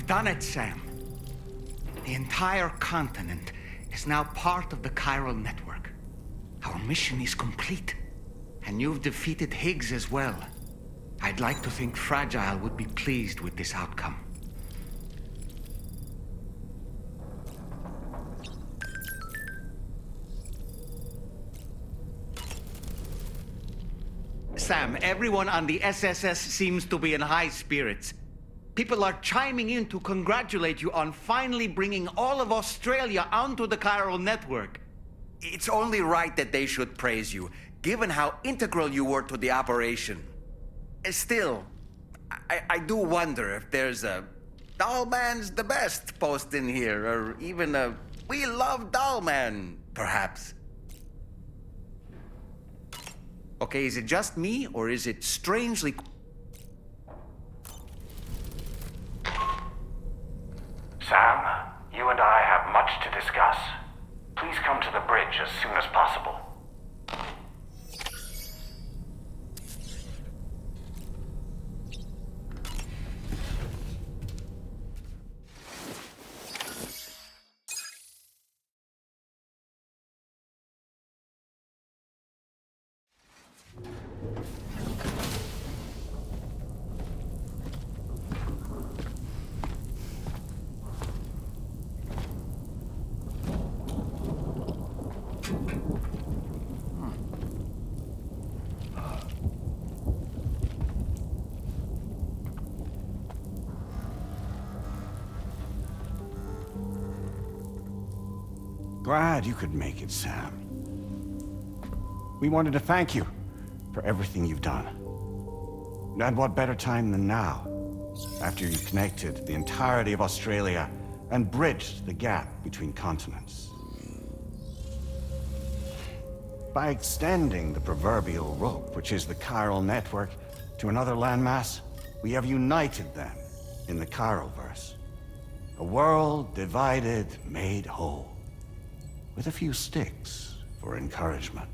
done it, Sam. The entire continent is now part of the chiral network. Our mission is complete. And you've defeated Higgs as well. I'd like to think Fragile would be pleased with this outcome. Sam, everyone on the SSS seems to be in high spirits. People are chiming in to congratulate you on finally bringing all of Australia onto the chiral network. It's only right that they should praise you, given how integral you were to the operation. Still, I do wonder if there's a Dollman's the best post in here, or even a We Love Dollman, perhaps. Okay, is it just me, or is it strangely... Sam, you and I have much to discuss. Please come to the bridge as soon as possible. Glad you could make it, Sam. We wanted to thank you for everything you've done. And what better time than now, after you connected the entirety of Australia and bridged the gap between continents. By extending the proverbial rope, which is the chiral network, to another landmass, we have united them in the Chiralverse. A world divided, made whole. With a few sticks for encouragement.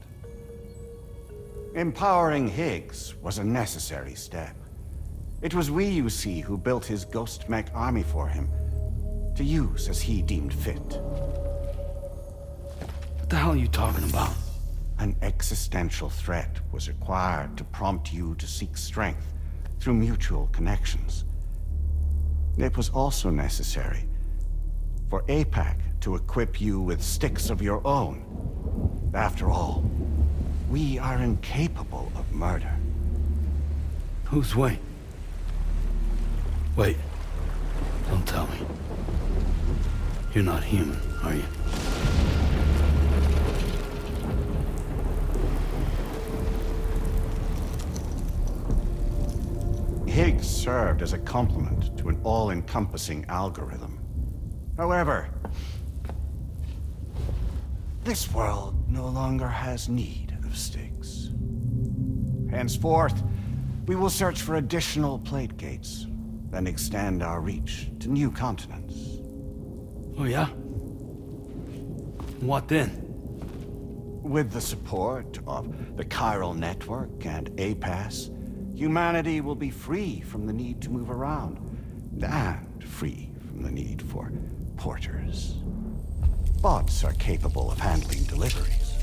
Empowering Higgs was a necessary step. It was we, you see, who built his ghost mech army for him, to use as he deemed fit. What the hell are you talking about? An existential threat was required to prompt you to seek strength through mutual connections. It was also necessary for APAC to equip you with sticks of your own. After all, we are incapable of murder. Who's we? Wait. Don't tell me. You're not human, are you? Higgs served as a complement to an all-encompassing algorithm. However, this world no longer has need of sticks. Henceforth, we will search for additional plate gates, then extend our reach to new continents. Oh yeah? What then? With the support of the chiral network and APAS, humanity will be free from the need to move around, and free from the need for porters. Bots are capable of handling deliveries.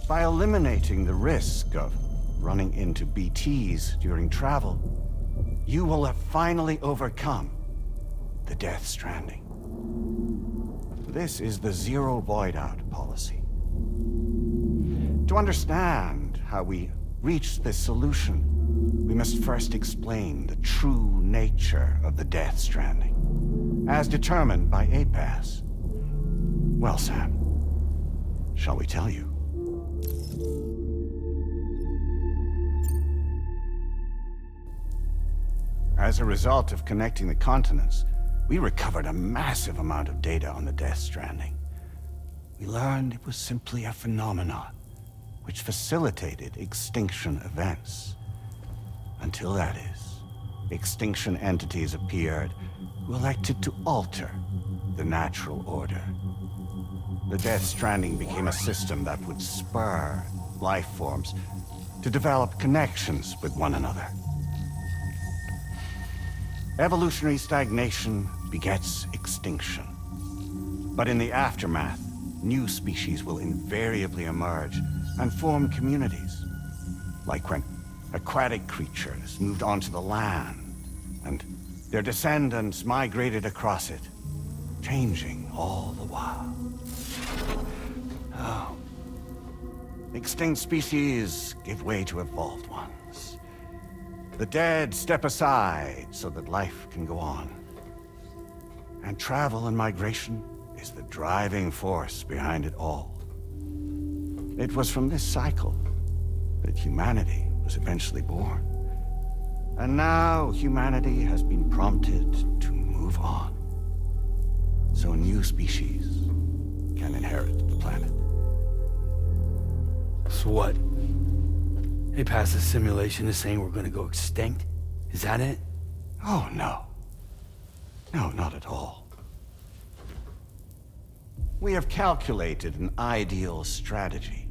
By eliminating the risk of running into BTs during travel, you will have finally overcome the Death Stranding. This is the zero void-out policy. To understand how we reached this solution, we must first explain the true nature of the Death Stranding, as determined by APAS. Well, Sam, shall we tell you? As a result of connecting the continents, we recovered a massive amount of data on the Death Stranding. We learned it was simply a phenomenon which facilitated extinction events. Until that is, extinction entities appeared who elected to alter the natural order. The Death Stranding became a system that would spur life forms to develop connections with one another. Evolutionary stagnation begets extinction. But in the aftermath, new species will invariably emerge and form communities. Like when aquatic creatures moved onto the land, and their descendants migrated across it, changing all the while. Oh. Extinct species give way to evolved ones. The dead step aside so that life can go on. And travel and migration is the driving force behind it all. It was from this cycle that humanity was eventually born. And now humanity has been prompted to move on. So new species can inherit the planet. So what? They passed a simulation is saying we're gonna go extinct? Is that it? Oh, no. No, not at all. We have calculated an ideal strategy.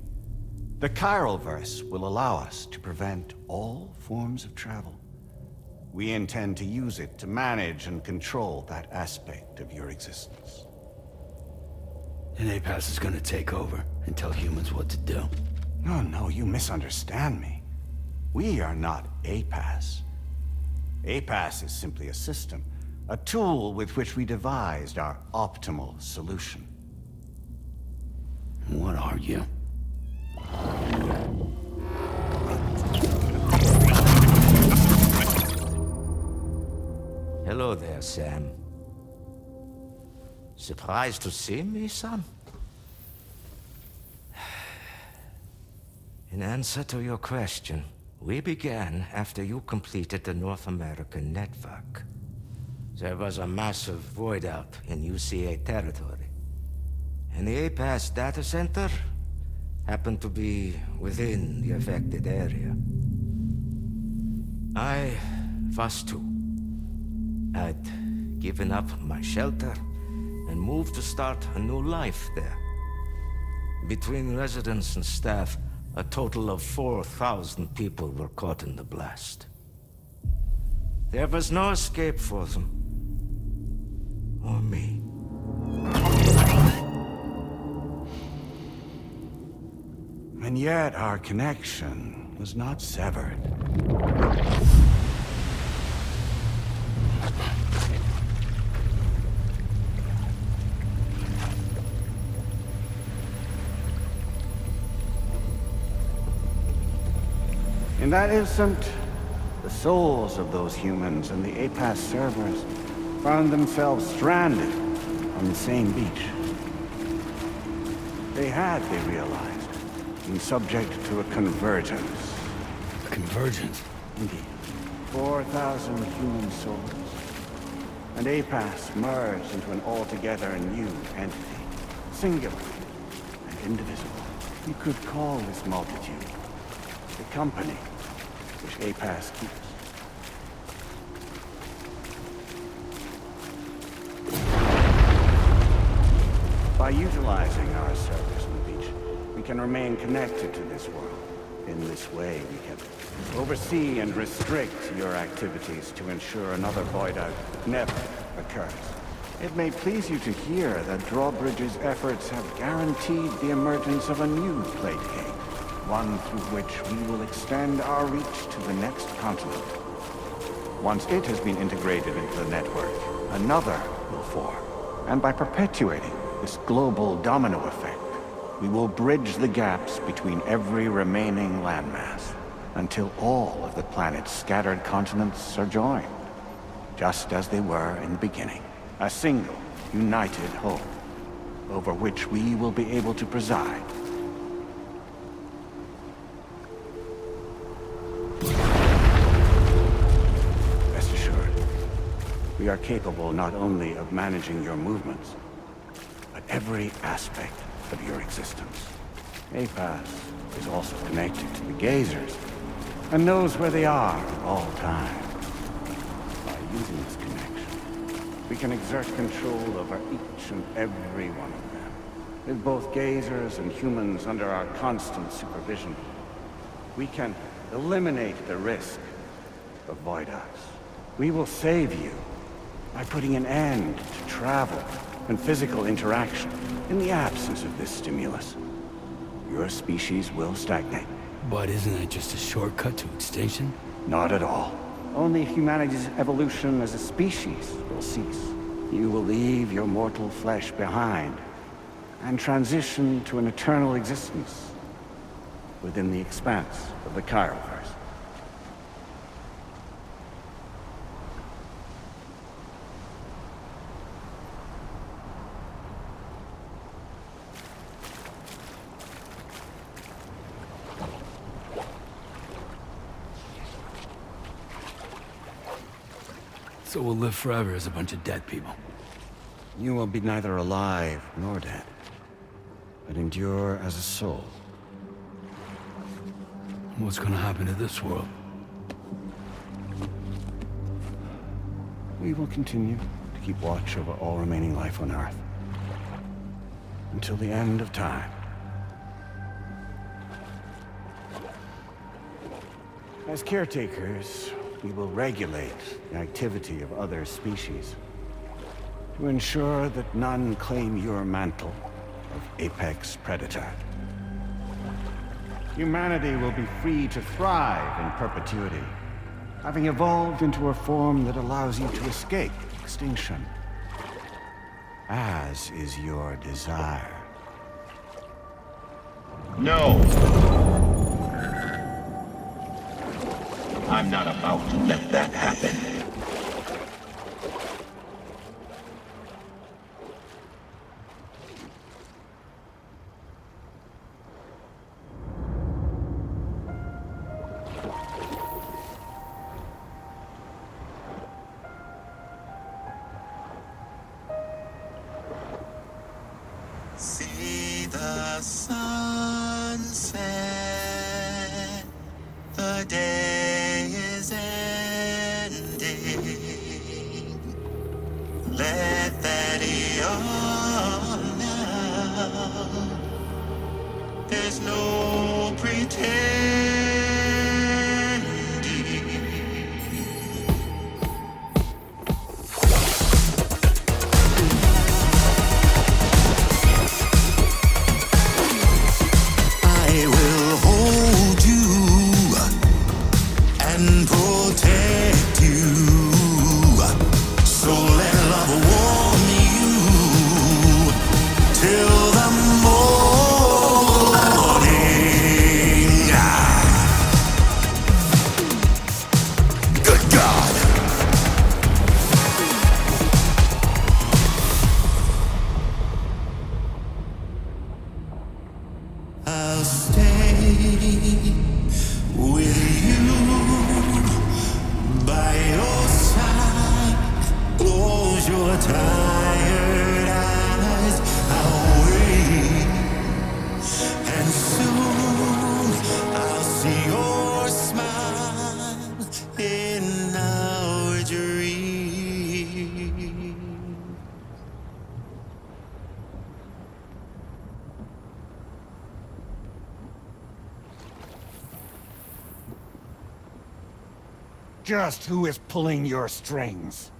The Chiralverse will allow us to prevent all forms of travel. We intend to use it to manage and control that aspect of your existence. And APAS is gonna take over and tell humans what to do. No, you misunderstand me. We are not APAS. APAS is simply a system, a tool with which we devised our optimal solution. What are you? Hello there, Sam. Surprised to see me, son? In answer to your question, we began after you completed the North American network. There was a massive void out in UCA territory, and the APAS data center happened to be within the affected area. I was too. I'd given up my shelter and moved to start a new life there. Between residents and staff, a total of 4,000 people were caught in the blast. There was no escape for them. Or me. And yet our connection was not severed. In that instant, the souls of those humans and the APAS servers found themselves stranded on the same beach. They had, they realized, been subject to a convergence. A convergence? Indeed. 4,000 human souls. And APAS merged into an altogether new entity. Singular and indivisible. You could call this multitude the company which APAS keeps. By utilizing our servers on the beach, we can remain connected to this world. In this way, we can oversee and restrict your activities to ensure another void out never occurs. It may please you to hear that Drawbridge's efforts have guaranteed the emergence of a new plague gate, one through which we will extend our reach to the next continent. Once it has been integrated into the network, another will form. And by perpetuating this global domino effect, we will bridge the gaps between every remaining landmass until all of the planet's scattered continents are joined, just as they were in the beginning. A single, united whole, over which we will be able to preside. Rest assured, we are capable not only of managing your movements, but every aspect of your existence. APAS is also connected to the Gazers, and knows where they are at all times. By using this connection, we can exert control over each and every one of them. With both Gazers and humans under our constant supervision, we can eliminate the risk of void outs. We will save you by putting an end to travel and physical interaction in the absence of this stimulus, your species will stagnate. But isn't that just a shortcut to extinction? Not at all. Only humanity's evolution as a species will cease. You will leave your mortal flesh behind and transition to an eternal existence within the expanse of the Chiroverse. So we'll live forever as a bunch of dead people. You will be neither alive nor dead, but endure as a soul. What's gonna happen to this world? We will continue to keep watch over all remaining life on Earth until the end of time. As caretakers, we will regulate the activity of other species to ensure that none claim your mantle of apex predator. Humanity will be free to thrive in perpetuity, having evolved into a form that allows you to escape extinction, as is your desire. No! I'm not about to let that happen. See the sunset, the day is ending. Let that yawn now. There's no pretending. I will hold you and protect you. So let love warm you till the morning. Good God. I'll stay with you by your side. Close your tired eyes. I'll wait, and soon I'll see your smile in our dream. Just who is pulling your strings?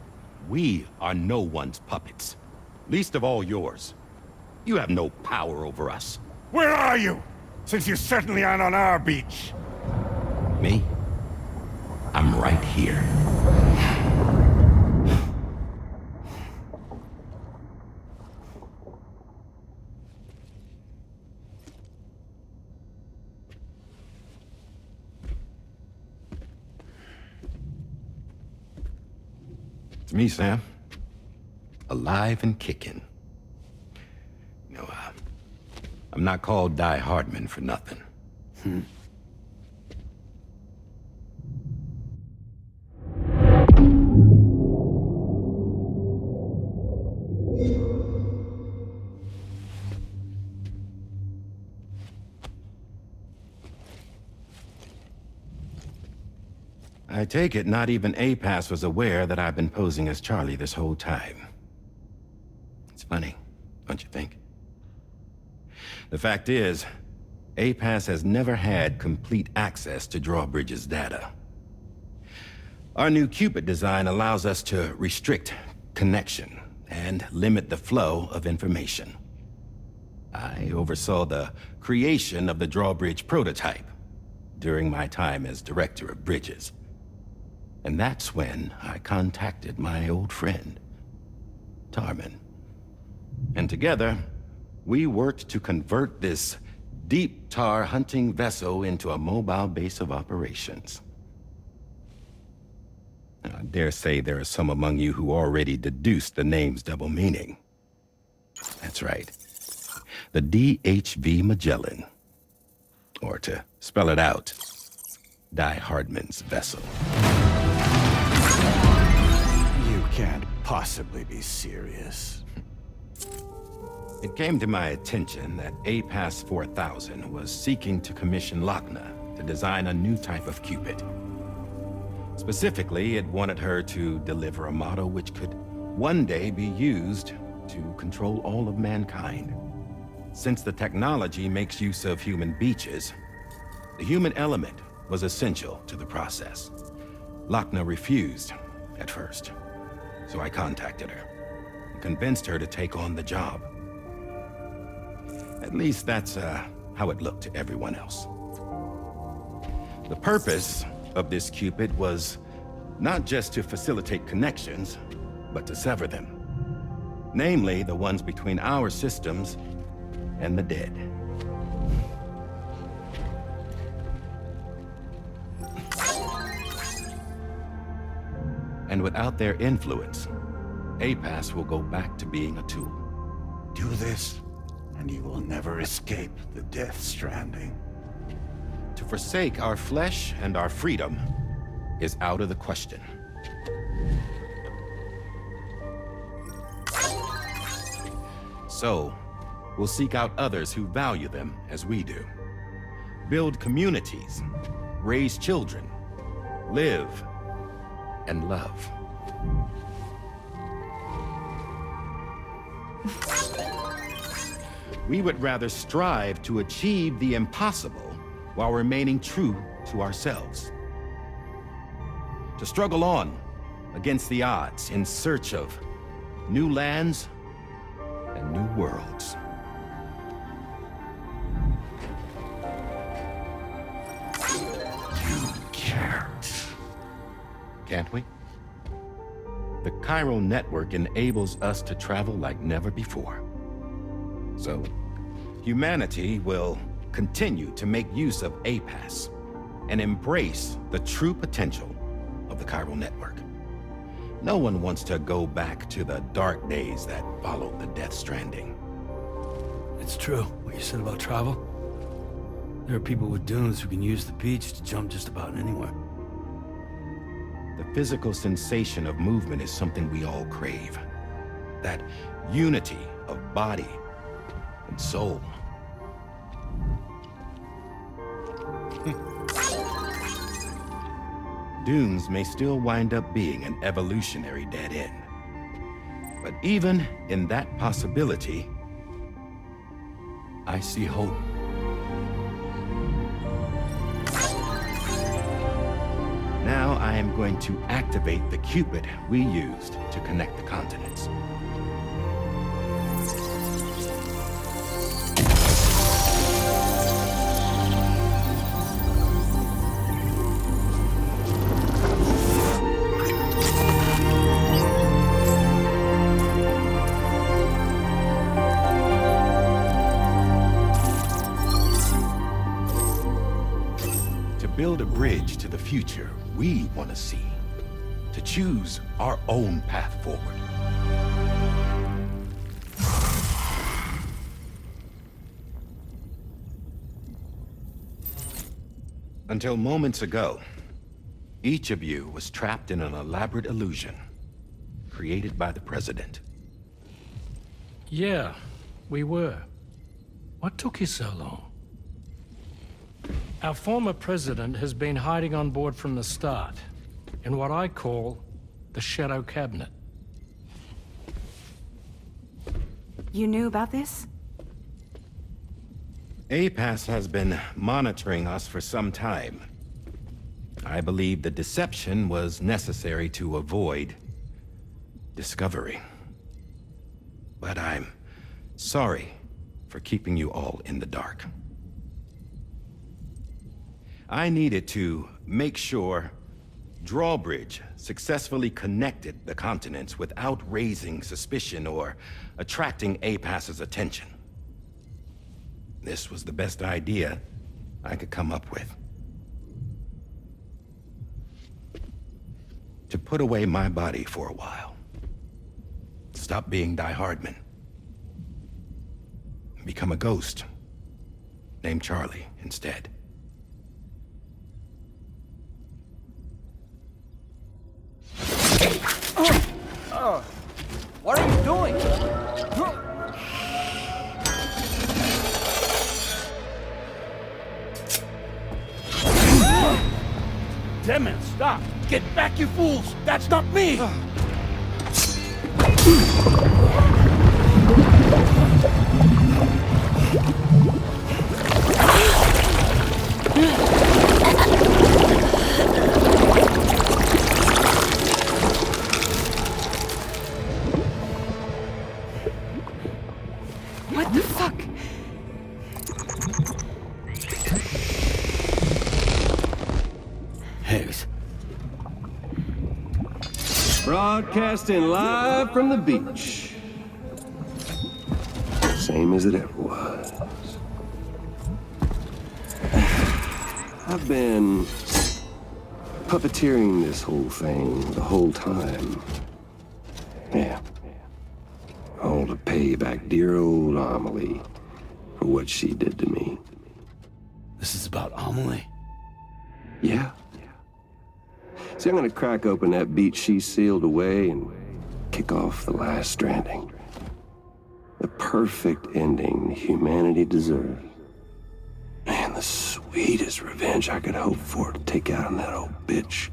We are no one's puppets. Least of all yours. You have no power over us. Where are you? Since you certainly aren't on our beach. Me? I'm right here. It's me, Sam. Alive and kicking. No, I'm not called Die Hardman for nothing. I take it not even APAS was aware that I've been posing as Charlie this whole time. It's funny, don't you think? The fact is, APAS has never had complete access to Drawbridge's data. Our new Cupid design allows us to restrict connection and limit the flow of information. I oversaw the creation of the drawbridge prototype during my time as director of bridges. And that's when I contacted my old friend, Tarman. And together, we worked to convert this deep tar hunting vessel into a mobile base of operations. I dare say there are some among you who already deduced the name's double meaning. That's right. The DHV Magellan. Or to spell it out, Die Hardman's vessel. You can't possibly be serious. It came to my attention that APAS 4000 was seeking to commission Lochna to design a new type of Cupid. Specifically, it wanted her to deliver a model which could one day be used to control all of mankind. Since the technology makes use of human beaches, the human element was essential to the process. Lochna refused at first, so I contacted her and convinced her to take on the job. At least that's how it looked to everyone else. The purpose of this Cupid was not just to facilitate connections, but to sever them. Namely, the ones between our systems and the dead. And without their influence, APAS will go back to being a tool. Do this, and you will never escape the Death Stranding. To forsake our flesh and our freedom is out of the question. So, we'll seek out others who value them as we do. Build communities, raise children, live, and love. We would rather strive to achieve the impossible while remaining true to ourselves. To struggle on against the odds in search of new lands and new worlds. You can't. Can't we? The chiral network enables us to travel like never before. So, humanity will continue to make use of APAS and embrace the true potential of the chiral network. No one wants to go back to the dark days that followed the Death Stranding. It's true, what you said about travel. There are people with dunes who can use the beach to jump just about anywhere. The physical sensation of movement is something we all crave. That unity of body and soul. Dunes may still wind up being an evolutionary dead end. But even in that possibility, I see hope. Now I am going to activate the Cupid we used to connect the continents. Build a bridge to the future we want to see, to choose our own path forward. Until moments ago, each of you was trapped in an elaborate illusion created by the President. Yeah, we were. What took you so long? Our former president has been hiding on board from the start, in what I call the Shadow Cabinet. You knew about this? APAS has been monitoring us for some time. I believe the deception was necessary to avoid discovery. But I'm sorry for keeping you all in the dark. I needed to make sure Drawbridge successfully connected the continents without raising suspicion or attracting APAS's attention. This was the best idea I could come up with. To put away my body for a while. Stop being Die Hardman. Become a ghost. Named Charlie instead. What are you doing? Damn it, stop! Get back, you fools! That's not me! What the fuck? Higgs. Broadcasting live from the beach. Same as it ever was. I've been puppeteering this whole thing the whole time. Yeah. All to pay back dear old Amelie for what she did to me. This is about Amelie? Yeah. See, I'm gonna crack open that beach she sealed away and kick off the last stranding. The perfect ending humanity deserves. Man, the sweetest revenge I could hope for to take out on that old bitch.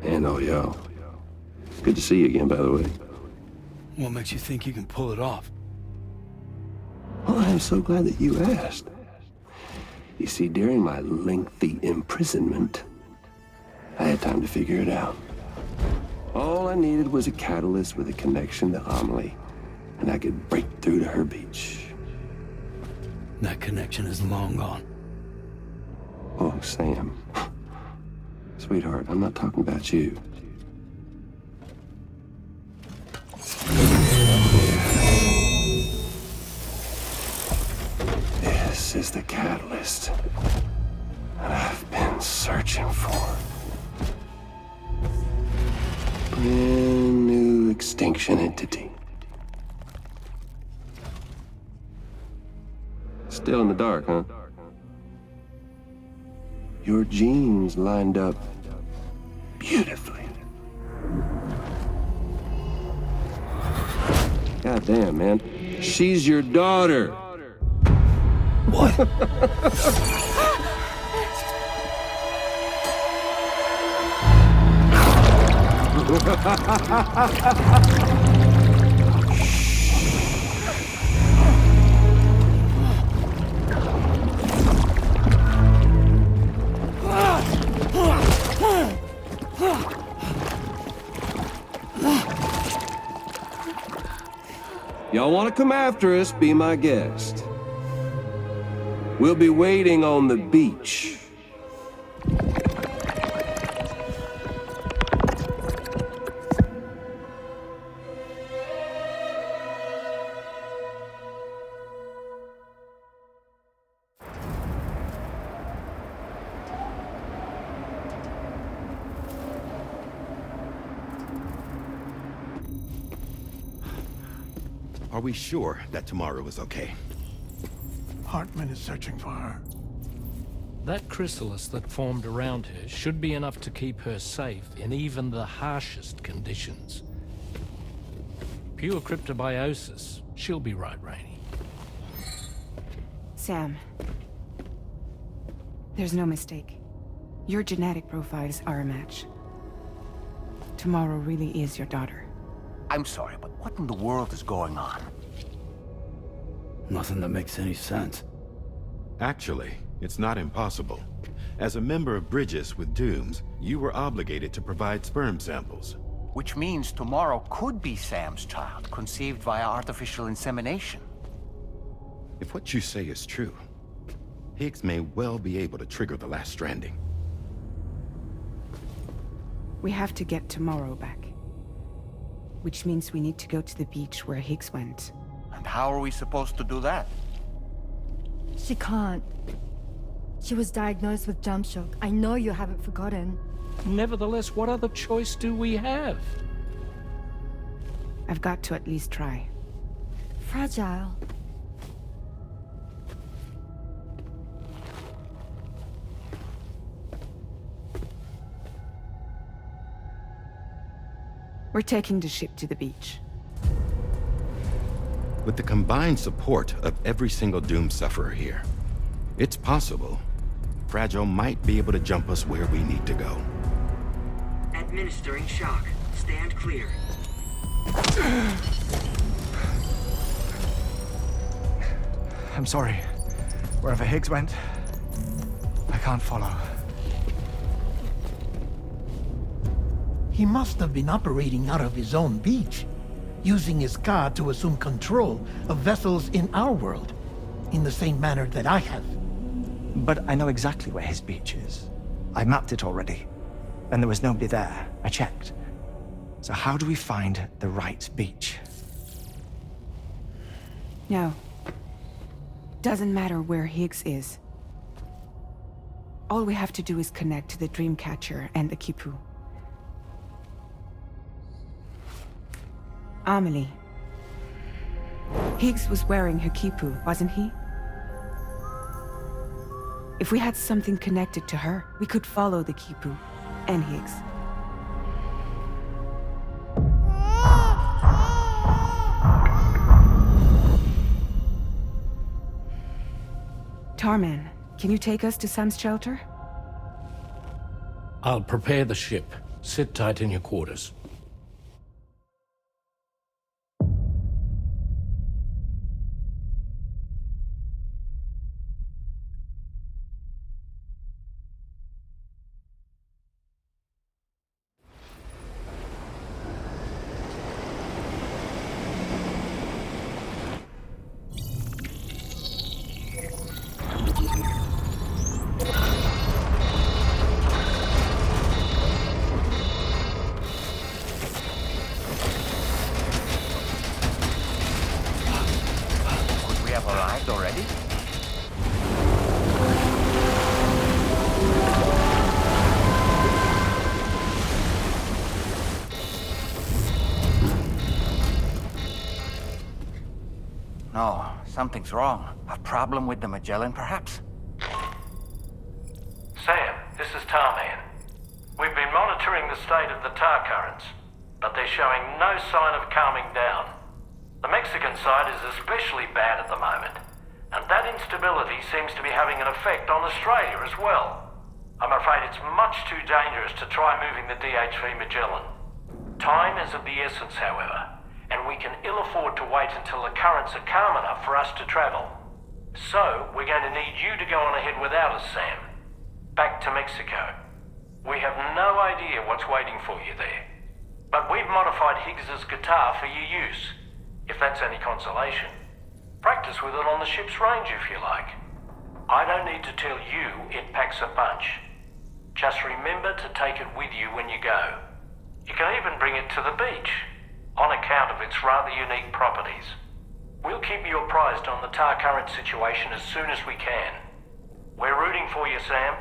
And oh, yo. Good to see you again, by the way. What makes you think you can pull it off? Well, I'm so glad that you asked. You see, during my lengthy imprisonment, I had time to figure it out. All I needed was a catalyst with a connection to Amelie, and I could break through to her beach. That connection is long gone. Oh, Sam. Sweetheart, I'm not talking about you. This is the catalyst that I've been searching for. Brand new extinction entity. Still in the dark, huh? Your genes lined up beautifully. God damn, man. She's your daughter. What? Y'all want to come after us, be my guest. We'll be waiting on the beach. Are we sure that tomorrow is okay? Hartman is searching for her. That chrysalis that formed around her should be enough to keep her safe in even the harshest conditions. Pure cryptobiosis. She'll be right, Rainey. Sam. There's no mistake. Your genetic profiles are a match. Tomorrow really is your daughter. I'm sorry, but what in the world is going on? Nothing that makes any sense. Actually, it's not impossible. As a member of Bridges with Dooms, you were obligated to provide sperm samples. Which means tomorrow could be Sam's child, conceived via artificial insemination. If what you say is true, Higgs may well be able to trigger the last stranding. We have to get Tomorrow back. Which means we need to go to the beach where Higgs went. And how are we supposed to do that? She can't. She was diagnosed with jump shock. I know you haven't forgotten. Nevertheless, what other choice do we have? I've got to at least try. Fragile. We're taking the ship to the beach. With the combined support of every single Doom sufferer here, it's possible Fragile might be able to jump us where we need to go. Administering shock. Stand clear. I'm sorry. Wherever Higgs went, I can't follow. He must have been operating out of his own beach, using his car to assume control of vessels in our world, in the same manner that I have. But I know exactly where his beach is. I mapped it already, and there was nobody there. I checked. So how do we find the right beach? No. Doesn't matter where Higgs is. All we have to do is connect to the Dreamcatcher and the Kipu. Amelie. Higgs was wearing her Kipu, wasn't he? If we had something connected to her, we could follow the Kipu and Higgs. Tarman, can you take us to Sam's shelter? I'll prepare the ship. Sit tight in your quarters. Arrived already? No, something's wrong. A problem with the Magellan, perhaps? Sam, this is Tarman. We've been monitoring the state of the tar currents, but they're showing no sign of calming down. The Mexican side is especially bad at the moment, and that instability seems to be having an effect on Australia as well. I'm afraid it's much too dangerous to try moving the DH3 Magellan. Time is of the essence, however, and we can ill afford to wait until the currents are calm enough for us to travel. So, we're going to need you to go on ahead without us, Sam. Back to Mexico. We have no idea what's waiting for you there, but we've modified Higgs's guitar for your use. If that's any consolation. Practice with it on the ship's range if you like. I don't need to tell you it packs a punch. Just remember to take it with you when you go. You can even bring it to the beach, on account of its rather unique properties. We'll keep you apprised on the tar current situation as soon as we can. We're rooting for you, Sam.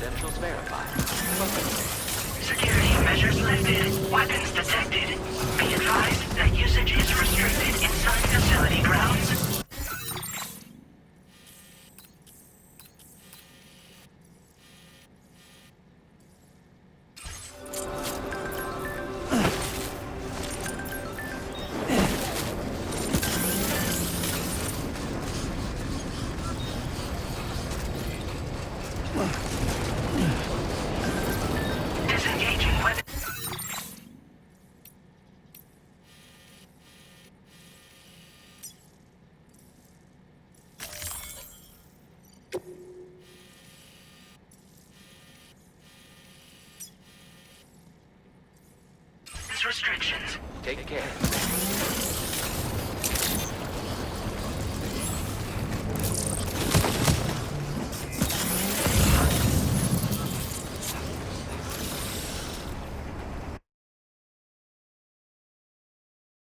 Credentials verified. Security measures lifted. Weapons detected. Be advised that usage is restricted inside facility grounds. Restrictions. Take care.